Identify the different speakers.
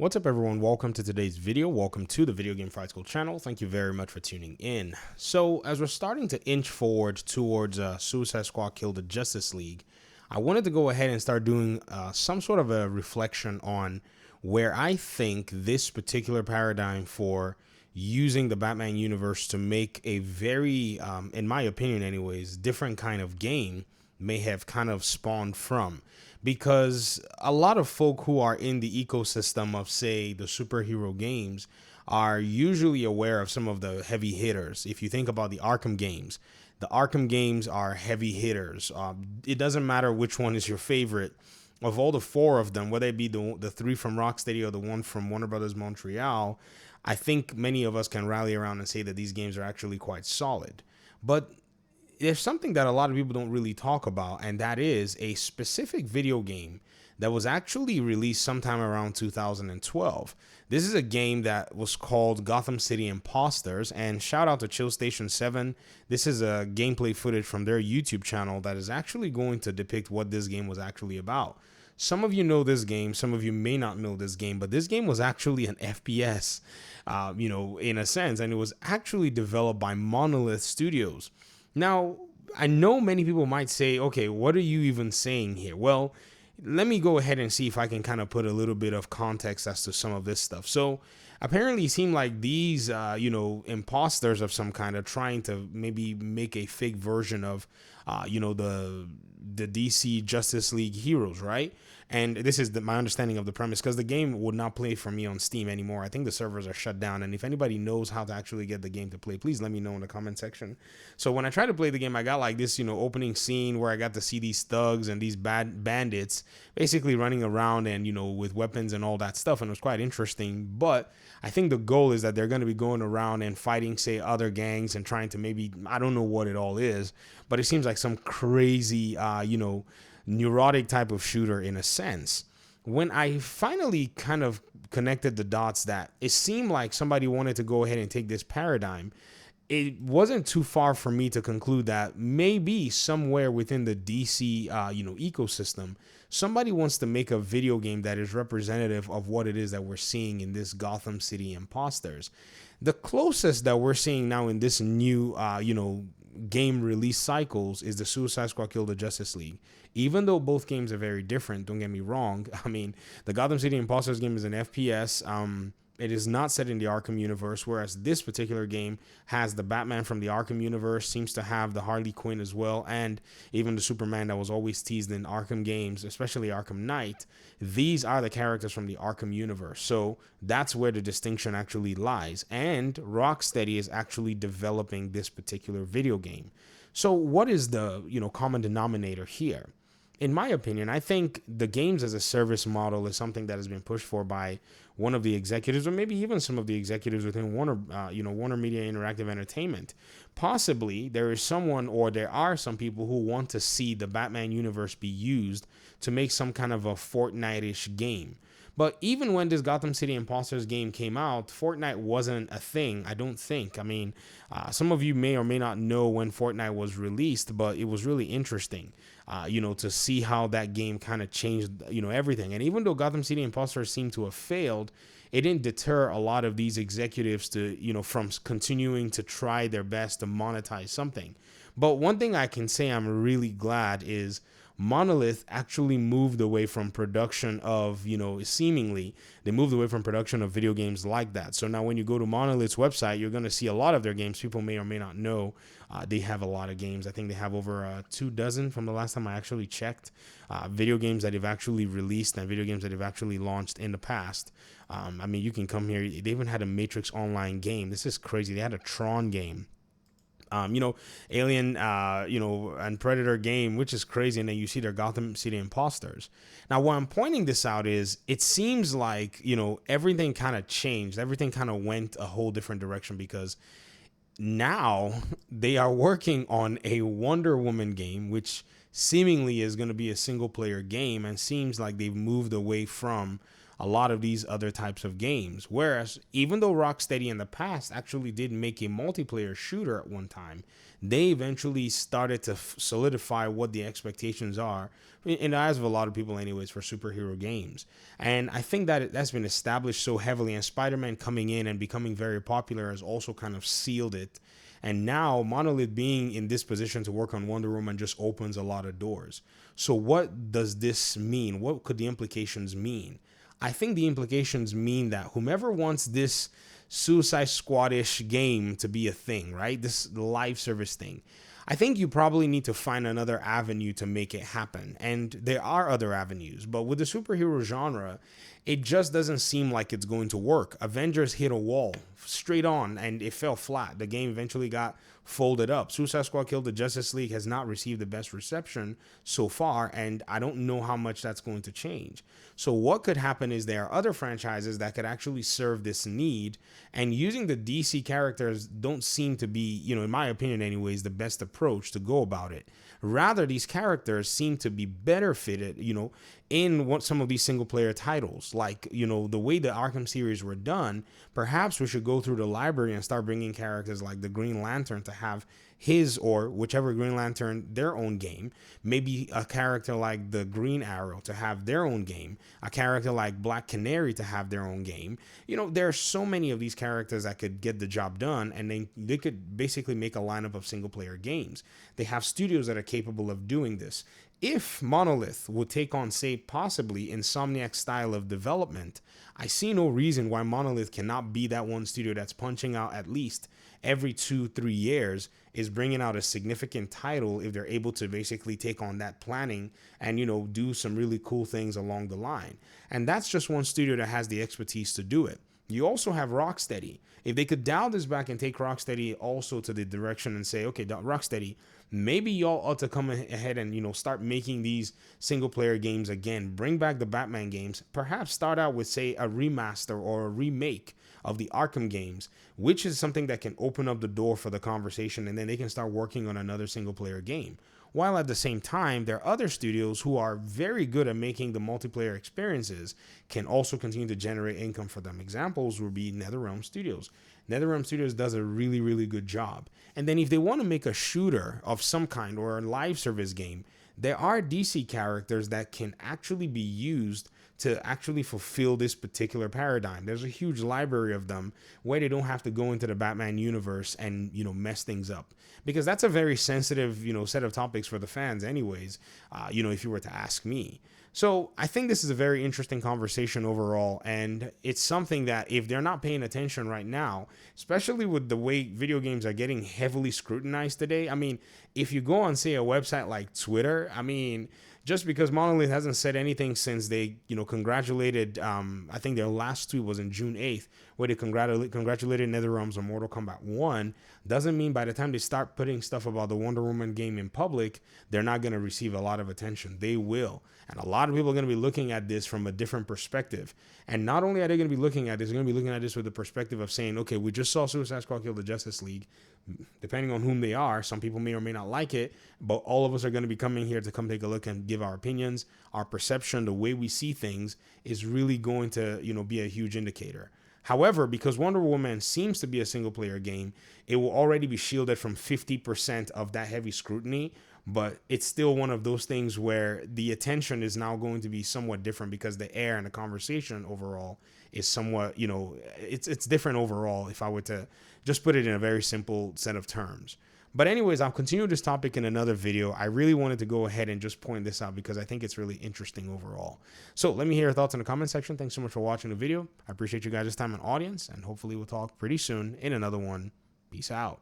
Speaker 1: What's up, everyone? Welcome to today's video. Welcome to the Video Game Fight School channel. Thank you very much for tuning in. So as we're starting to inch forward towards Suicide Squad Kill the Justice League, I wanted to go ahead and start doing some sort of a reflection on where I think this particular paradigm for using the Batman universe to make a very, in my opinion anyways, different kind of game may have kind of spawned from, because a lot of folk who are in the ecosystem of, say, the superhero games are usually aware of some of the heavy hitters. If you think about the Arkham games are heavy hitters. It doesn't matter which one is your favorite. Of all the four of them, whether it be the three from Rocksteady or the one from Warner Brothers Montreal, I think many of us can rally around and say that these games are actually quite solid. But there's something that a lot of people don't really talk about, and that is a specific video game that was actually released sometime around 2012. This is a game that was called Gotham City Imposters, and shout out to Chill Station 7. This is a gameplay footage from their YouTube channel that is actually going to depict what this game was actually about. Some of you know this game, some of you may not know this game, but this game was actually an FPS, in a sense, and it was actually developed by Monolith Studios. Now, I know many people might say, okay, what are you even saying here? Well, let me go ahead and see if I can kind of put a little bit of context as to some of this stuff. So apparently it seemed like these, imposters of some kind are trying to maybe make a fake version of, the DC Justice League heroes, right? And this is my understanding of the premise, because the game would not play for me on Steam anymore. I think the servers are shut down. And if anybody knows how to actually get the game to play, please let me know in the comment section. So when I tried to play the game, I got like this, opening scene where I got to see these thugs and these bad bandits basically running around and, with weapons and all that stuff. And it was quite interesting. But I think the goal is that they're going to be going around and fighting, say, other gangs and trying to maybe, I don't know what it all is, but it seems like some crazy, neurotic type of shooter in a sense. When I finally kind of connected the dots that it seemed like somebody wanted to go ahead and take this paradigm, it wasn't too far for me to conclude that maybe somewhere within the DC, ecosystem, somebody wants to make a video game that is representative of what it is that we're seeing in this Gotham City Imposters. The closest that we're seeing now in this new, game release cycles is the Suicide Squad Kill the Justice League. Even though both games are very different, don't get me wrong. I mean, the Gotham City Imposters game is an FPS. It is not set in the Arkham universe, whereas this particular game has the Batman from the Arkham universe, seems to have the Harley Quinn as well, and even the Superman that was always teased in Arkham games, especially Arkham Knight. These are the characters from the Arkham universe, so that's where the distinction actually lies, and Rocksteady is actually developing this particular video game. So what is the common denominator here? In my opinion, I think the games as a service model is something that has been pushed for by one of the executives, or maybe even some of the executives within Warner Media Interactive Entertainment. Possibly there is someone, or there are some people who want to see the Batman universe be used to make some kind of a Fortnite-ish game. But even when this Gotham City Imposters game came out, Fortnite wasn't a thing, I don't think. I mean, some of you may or may not know when Fortnite was released, but it was really interesting, to see how that game kind of changed, everything. And even though Gotham City Imposters seemed to have failed, it didn't deter a lot of these executives to, from continuing to try their best to monetize something. But one thing I can say I'm really glad is Monolith actually moved away from production of, seemingly they moved away from production of video games like that. So now when you go to Monolith's website, you're going to see a lot of their games. People may or may not know they have a lot of games. I think they have over 24 from the last time I actually checked, video games that they've actually released and video games that they've actually launched in the past. I mean, you can come here. They even had a Matrix Online game. This is crazy. They had a Tron game. Alien, and Predator game, which is crazy. And then you see their Gotham City Imposters. Now, why I'm pointing this out is it seems like, everything kind of changed. Everything kind of went a whole different direction, because now they are working on a Wonder Woman game, which seemingly is going to be a single player game, and seems like they've moved away from a lot of these other types of games. Whereas even though Rocksteady in the past actually did make a multiplayer shooter at one time, they eventually started to solidify what the expectations are in the eyes of a lot of people anyways for superhero games. And I think that that's been established so heavily, and Spider-Man coming in and becoming very popular has also kind of sealed it. And now Monolith being in this position to work on Wonder Woman just opens a lot of doors. So what does this mean? What could the implications mean? I think the implications mean that whomever wants this Suicide Squad-ish game to be a thing, right? This live service thing, I think you probably need to find another avenue to make it happen. And there are other avenues, but with the superhero genre, it just doesn't seem like it's going to work. Avengers hit a wall straight on and it fell flat. The game eventually got folded up. Suicide Squad Killed the Justice League has not received the best reception so far, and I don't know how much that's going to change. So what could happen is there are other franchises that could actually serve this need, and using the DC characters don't seem to be, in my opinion anyways, the best approach to go about it. Rather, these characters seem to be better fitted, in what some of these single player titles, like, the way the Arkham series were done. Perhaps we should go through the library and start bringing characters like the Green Lantern to have his or whichever Green Lantern their own game, maybe a character like the Green Arrow to have their own game, a character like Black Canary to have their own game. There are so many of these characters that could get the job done, and they could basically make a lineup of single player games. They have studios that are capable of doing this. If Monolith would take on, say, possibly Insomniac style of development, I see no reason why Monolith cannot be that one studio that's punching out at least every 2-3 years, is bringing out a significant title if they're able to basically take on that planning and, do some really cool things along the line. And that's just one studio that has the expertise to do it. You also have Rocksteady. If they could dial this back and take Rocksteady also to the direction and say, okay, Rocksteady, maybe y'all ought to come ahead and, start making these single player games again. Bring back the Batman games. Perhaps start out with, say, a remaster or a remake of the Arkham games, which is something that can open up the door for the conversation, and then they can start working on another single player game. While at the same time, there are other studios who are very good at making the multiplayer experiences, can also continue to generate income for them. Examples would be NetherRealm Studios. NetherRealm Studios does a really, really good job. And then if they want to make a shooter of some kind or a live service game, there are DC characters that can actually be used to actually fulfill this particular paradigm. There's a huge library of them where they don't have to go into the Batman universe and, mess things up, because that's a very sensitive, set of topics for the fans anyways, if you were to ask me. So I think this is a very interesting conversation overall, and it's something that if they're not paying attention right now, especially with the way video games are getting heavily scrutinized today. I mean, if you go on, say, a website like Twitter, just because Monolith hasn't said anything since they, congratulated, I think their last tweet was in June 8th, where they congratulated NetherRealms on Mortal Kombat 1, doesn't mean by the time they start putting stuff about the Wonder Woman game in public, they're not going to receive a lot of attention. They will. And a lot of people are going to be looking at this from a different perspective. And not only are they going to be looking at this, they're going to be looking at this with the perspective of saying, okay, we just saw Suicide Squad Kill the Justice League. Depending on whom they are, some people may or may not like it, but all of us are going to be coming here to come take a look and give our opinions. Our perception, the way we see things, is really going to, be a huge indicator. However, because Wonder Woman seems to be a single player game, it will already be shielded from 50% of that heavy scrutiny, but it's still one of those things where the attention is now going to be somewhat different, because the air and the conversation overall is somewhat, it's different overall, if I were to just put it in a very simple set of terms. But anyways, I'll continue this topic in another video. I really wanted to go ahead and just point this out because I think it's really interesting overall. So let me hear your thoughts in the comment section. Thanks so much for watching the video. I appreciate you guys' time and audience, and hopefully we'll talk pretty soon in another one. Peace out.